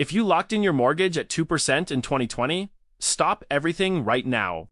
If you locked in your mortgage at 2% in 2020, stop everything right now.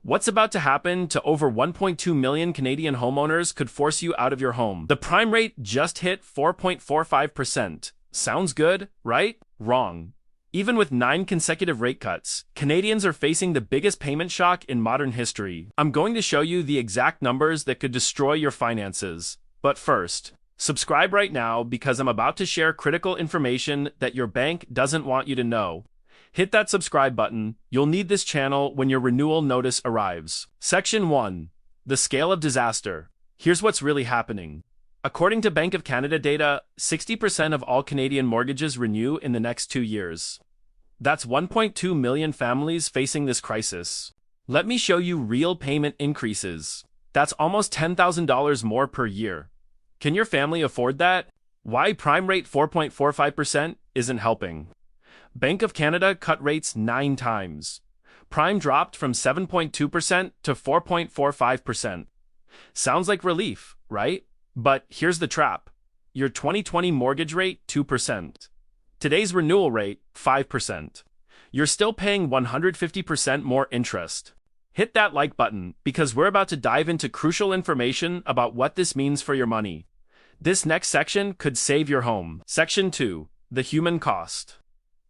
What's about to happen to over 1.2 million Canadian homeowners could force you out of your home. The prime rate just hit 4.45%. Sounds good, right? Wrong. Even with 9 consecutive rate cuts, Canadians are facing the biggest payment shock in modern history. I'm going to show you the exact numbers that could destroy your finances. But first, subscribe right now because I'm about to share critical information that your bank doesn't want you to know. Hit that subscribe button. You'll need this channel when your renewal notice arrives. Section 1. The scale of disaster. Here's what's really happening. According to Bank of Canada data, 60% of all Canadian mortgages renew in the next 2 years. That's 1.2 million families facing this crisis. Let me show you real payment increases. That's almost $10,000 more per year. Can your family afford that? Why prime rate 4.45% isn't helping. Bank of Canada cut rates 9 times. Prime dropped from 7.2% to 4.45%. Sounds like relief, right? But here's the trap. Your 2020 mortgage rate, 2%. Today's renewal rate, 5%. You're still paying 150% more interest. Hit that like button because we're about to dive into crucial information about what this means for your money. This next section could save your home. Section 2. The human cost.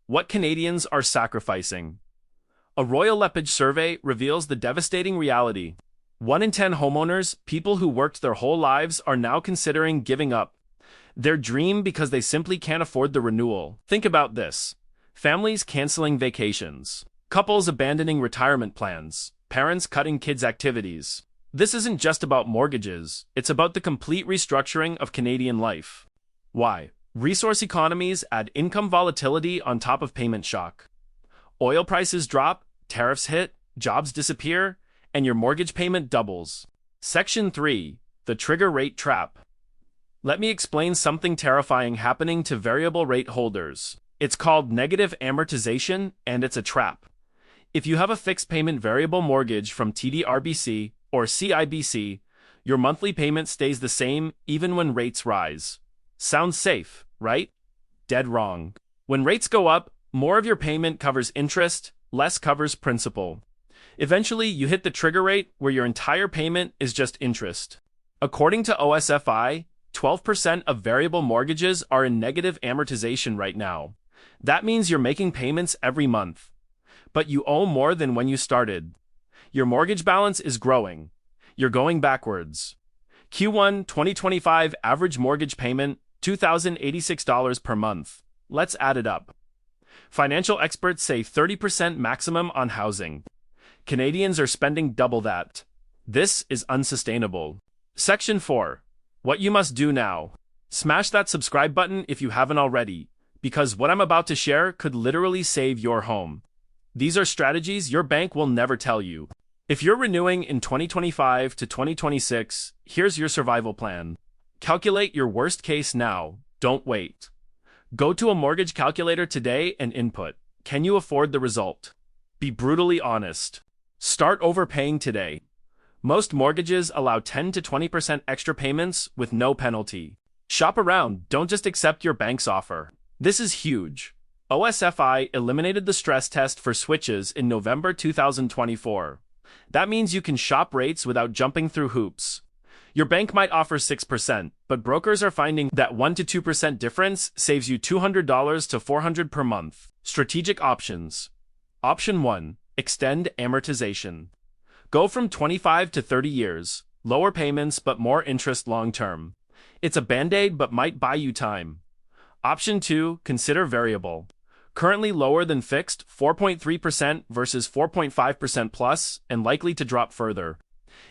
What Canadians are sacrificing. A Royal LePage survey reveals the devastating reality. 1 in 10 homeowners, people who worked their whole lives, are now considering giving up their dream because they simply can't afford the renewal. Think about this. Families canceling vacations. Couples abandoning retirement plans. Parents cutting kids' activities. This isn't just about mortgages. It's about the complete restructuring of Canadian life. Why? Resource economies add income volatility on top of payment shock. Oil prices drop, tariffs hit, jobs disappear, and your mortgage payment doubles. Section 3. The trigger rate trap. Let me explain something terrifying happening to variable rate holders. It's called negative amortization, and it's a trap. If you have a fixed payment variable mortgage from TD RBC or CIBC, your monthly payment stays the same even when rates rise. Sounds safe, right? Dead wrong. When rates go up, more of your payment covers interest, less covers principal. Eventually, you hit the trigger rate where your entire payment is just interest. According to OSFI, 12% of variable mortgages are in negative amortization right now. That means you're making payments every month. But you owe more than when you started. Your mortgage balance is growing. You're going backwards. Q1 2025 average mortgage payment, $2,086 per month. Let's add it up. Financial experts say 30% maximum on housing. Canadians are spending double that. This is unsustainable. Section 4. What you must do now. Smash that subscribe button if you haven't already, because what I'm about to share could literally save your home. These are strategies your bank will never tell you. If you're renewing in 2025 to 2026, here's your survival plan. Calculate your worst case now. Don't wait. Go to a mortgage calculator today and input. Can you afford the result? Be brutally honest. Start overpaying today. Most mortgages allow 10 to 20% extra payments with no penalty. Shop around, don't just accept your bank's offer. This is huge. OSFI eliminated the stress test for switches in November 2024. That means you can shop rates without jumping through hoops. Your bank might offer 6%, but brokers are finding that 1 to 2% difference saves you $200 to $400 per month. Strategic options. Option 1. Extend amortization. Go from 25 to 30 years. Lower payments but more interest long-term. It's a band-aid but might buy you time. Option 2. Consider variable. Currently lower than fixed, 4.3% versus 4.5% plus, and likely to drop further.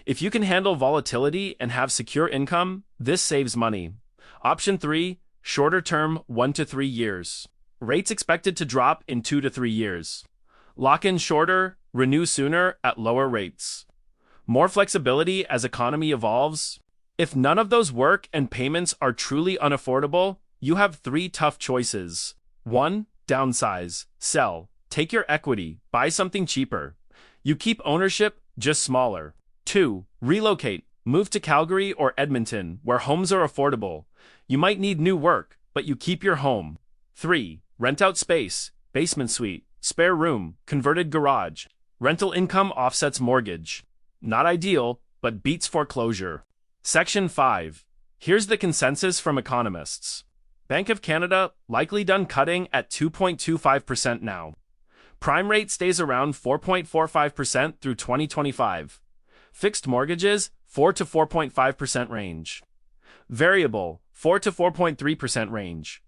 If you can handle volatility and have secure income, this saves money. Option 3. Shorter term, 1 to 3 years. Rates expected to drop in 2 to 3 years. Lock in shorter, renew sooner at lower rates. More flexibility as economy evolves. If none of those work and payments are truly unaffordable, you have 3 tough choices. 1. Downsize. Sell. Take your equity. Buy something cheaper. You keep ownership, just smaller. 2. Relocate. Move to Calgary or Edmonton, where homes are affordable. You might need new work, but you keep your home. 3. Rent out space, basement suite, spare room, converted garage. Rental income offsets mortgage. Not ideal, but beats foreclosure. Section 5. Here's the consensus from economists. Bank of Canada likely done cutting at 2.25% now. Prime rate stays around 4.45% through 2025. Fixed mortgages, 4 to 4.5% range. Variable, 4 to 4.3% range.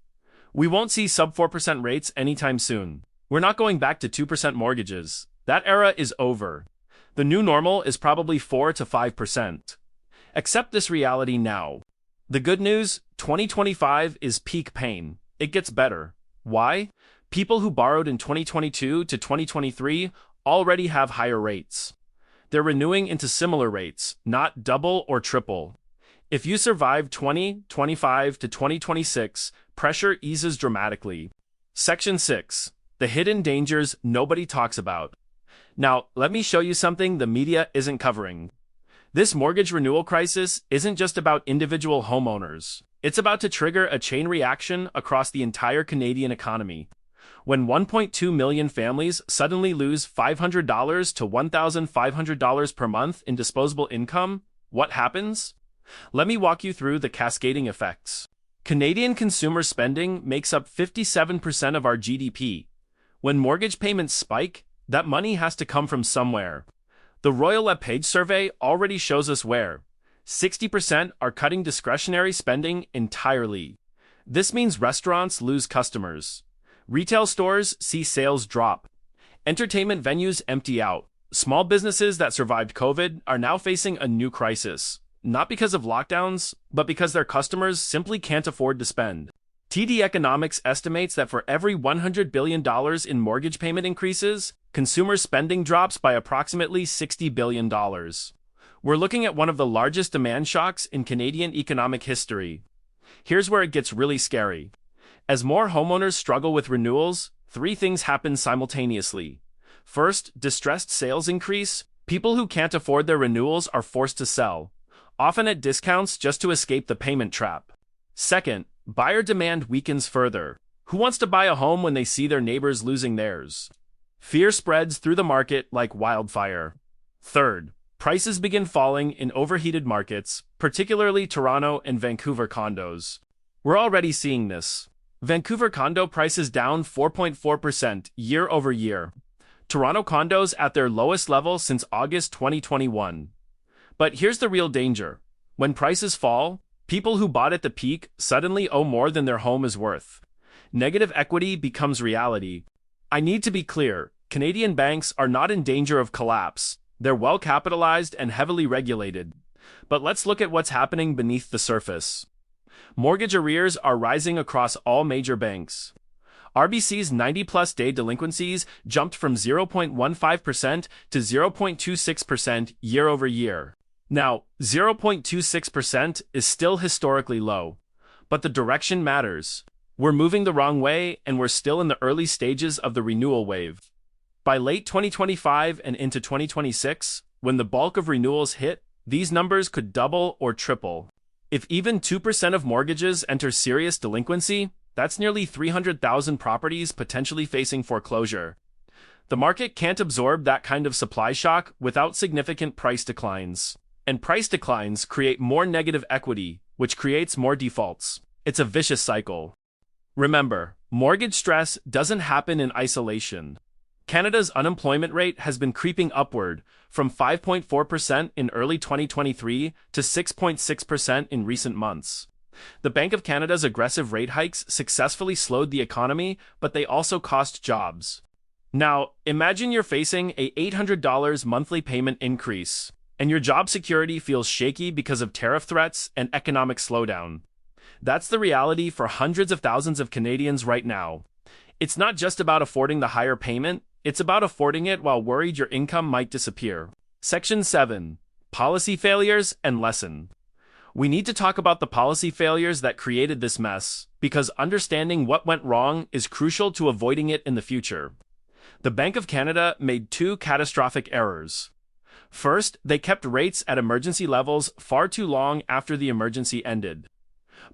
We won't see sub 4% rates anytime soon. We're not going back to 2% mortgages. That era is over. The new normal is probably 4 to 5%. Accept this reality now. The good news, 2025 is peak pain. It gets better. Why? People who borrowed in 2022 to 2023 already have higher rates. They're renewing into similar rates, not double or triple. If you survive 2025 to 2026, pressure eases dramatically. Section 6. The hidden dangers nobody talks about. Now, let me show you something the media isn't covering. This mortgage renewal crisis isn't just about individual homeowners. It's about to trigger a chain reaction across the entire Canadian economy. When 1.2 million families suddenly lose $500 to $1,500 per month in disposable income, what happens? Let me walk you through the cascading effects. Canadian consumer spending makes up 57% of our GDP. When mortgage payments spike, that money has to come from somewhere. The Royal LePage survey already shows us where. 60% are cutting discretionary spending entirely. This means restaurants lose customers. Retail stores see sales drop. Entertainment venues empty out. Small businesses that survived COVID are now facing a new crisis. Not because of lockdowns, but because their customers simply can't afford to spend. TD Economics estimates that for every $100 billion in mortgage payment increases, consumer spending drops by approximately $60 billion. We're looking at one of the largest demand shocks in Canadian economic history. Here's where it gets really scary. As more homeowners struggle with renewals, three things happen simultaneously. First, distressed sales increase. People who can't afford their renewals are forced to sell, often at discounts just to escape the payment trap. Second, buyer demand weakens further. Who wants to buy a home when they see their neighbors losing theirs? Fear spreads through the market like wildfire. Third, prices begin falling in overheated markets, particularly Toronto and Vancouver condos. We're already seeing this. Vancouver condo prices down 4.4% year over year. Toronto condos at their lowest level since August 2021. But here's the real danger. When prices fall, people who bought at the peak suddenly owe more than their home is worth. Negative equity becomes reality. I need to be clear, Canadian banks are not in danger of collapse. They're well capitalized and heavily regulated. But let's look at what's happening beneath the surface. Mortgage arrears are rising across all major banks. RBC's 90-plus day delinquencies jumped from 0.15% to 0.26% year over year. Now, 0.26% is still historically low, but the direction matters. We're moving the wrong way, and we're still in the early stages of the renewal wave. By late 2025 and into 2026, when the bulk of renewals hit, these numbers could double or triple. If even 2% of mortgages enter serious delinquency, that's nearly 300,000 properties potentially facing foreclosure. The market can't absorb that kind of supply shock without significant price declines. And price declines create more negative equity, which creates more defaults. It's a vicious cycle. Remember, mortgage stress doesn't happen in isolation. Canada's unemployment rate has been creeping upward from 5.4% in early 2023 to 6.6% in recent months. The Bank of Canada's aggressive rate hikes successfully slowed the economy, but they also cost jobs. Now, imagine you're facing a $800 monthly payment increase, and your job security feels shaky because of tariff threats and economic slowdown. That's the reality for hundreds of thousands of Canadians right now. It's not just about affording the higher payment, it's about affording it while worried your income might disappear. Section 7. Policy failures and lesson. We need to talk about the policy failures that created this mess, because understanding what went wrong is crucial to avoiding it in the future. The Bank of Canada made two catastrophic errors. First, they kept rates at emergency levels far too long after the emergency ended.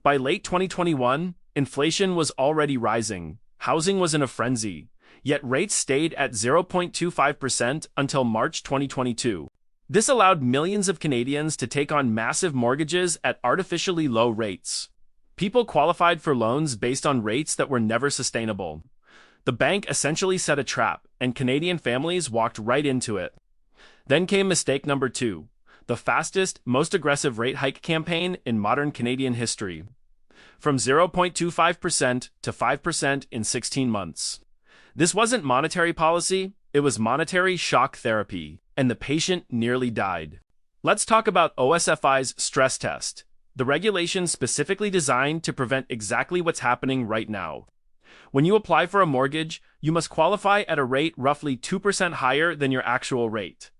By late 2021, Inflation was already rising, housing was in a frenzy, yet rates stayed at 0.25% until March 2022. This allowed millions of Canadians to take on massive mortgages at artificially low rates. People qualified for loans based on rates that were never sustainable. The bank essentially set a trap, and Canadian families walked right into it. Then came mistake number 2, the fastest, most aggressive rate hike campaign in modern Canadian history. From 0.25% to 5% in 16 months. This wasn't monetary policy, it was monetary shock therapy, and the patient nearly died. Let's talk about OSFI's stress test, the regulation specifically designed to prevent exactly what's happening right now. When you apply for a mortgage, you must qualify at a rate roughly 2% higher than your actual rate.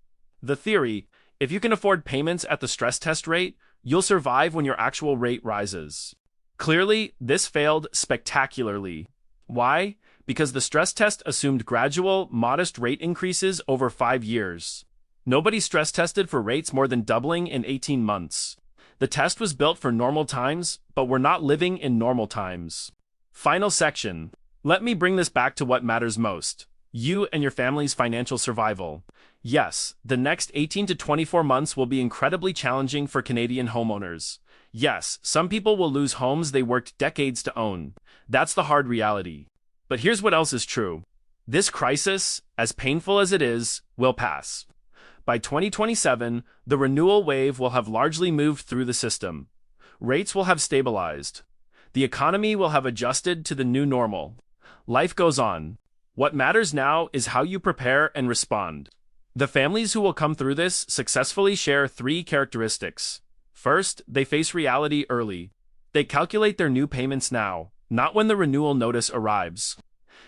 The theory: if you can afford payments at the stress test rate, you'll survive when your actual rate rises. Clearly, this failed spectacularly. Why? Because the stress test assumed gradual, modest rate increases over 5 years. Nobody stress tested for rates more than doubling in 18 months. The test was built for normal times, but we're not living in normal times. Final section. Let me bring this back to what matters most: you and your family's financial survival. Yes, the next 18 to 24 months will be incredibly challenging for Canadian homeowners. Yes, some people will lose homes they worked decades to own. That's the hard reality. But here's what else is true. This crisis, as painful as it is, will pass. By 2027, the renewal wave will have largely moved through the system. Rates will have stabilized. The economy will have adjusted to the new normal. Life goes on. What matters now is how you prepare and respond. The families who will come through this successfully share 3 characteristics. First, they face reality early. They calculate their new payments now, not when the renewal notice arrives.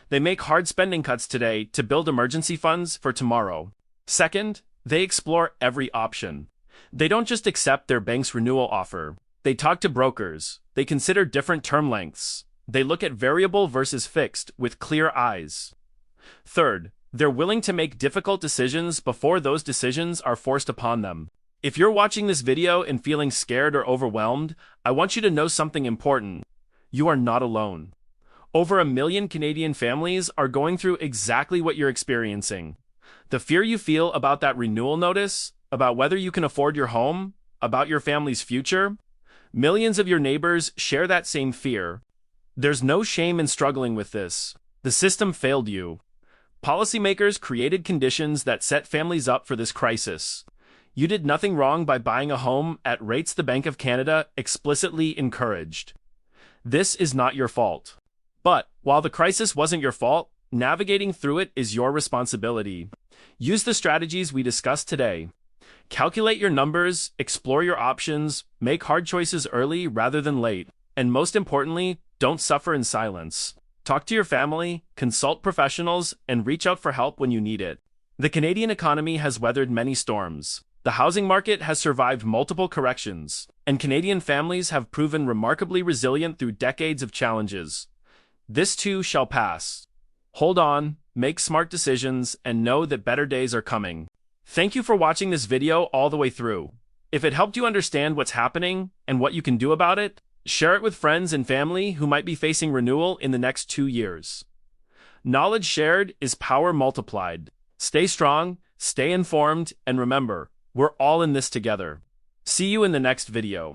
They make hard spending cuts today to build emergency funds for tomorrow. Second, they explore every option. They don't just accept their bank's renewal offer. They talk to brokers. They consider different term lengths. They look at variable versus fixed with clear eyes. Third, they're willing to make difficult decisions before those decisions are forced upon them. If you're watching this video and feeling scared or overwhelmed, I want you to know something important. You are not alone. Over 1 million Canadian families are going through exactly what you're experiencing. The fear you feel about that renewal notice, about whether you can afford your home, about your family's future, millions of your neighbors share that same fear. There's no shame in struggling with this. The system failed you. Policymakers created conditions that set families up for this crisis. You did nothing wrong by buying a home at rates the Bank of Canada explicitly encouraged. This is not your fault. But, while the crisis wasn't your fault, navigating through it is your responsibility. Use the strategies we discussed today. Calculate your numbers, explore your options, make hard choices early rather than late, and most importantly, don't suffer in silence. Talk to your family, consult professionals, and reach out for help when you need it. The Canadian economy has weathered many storms. The housing market has survived multiple corrections, and Canadian families have proven remarkably resilient through decades of challenges. This too shall pass. Hold on, make smart decisions, and know that better days are coming. Thank you for watching this video all the way through. If it helped you understand what's happening and what you can do about it, share it with friends and family who might be facing renewal in the next 2 years. Knowledge shared is power multiplied. Stay strong, stay informed, and remember, we're all in this together. See you in the next video.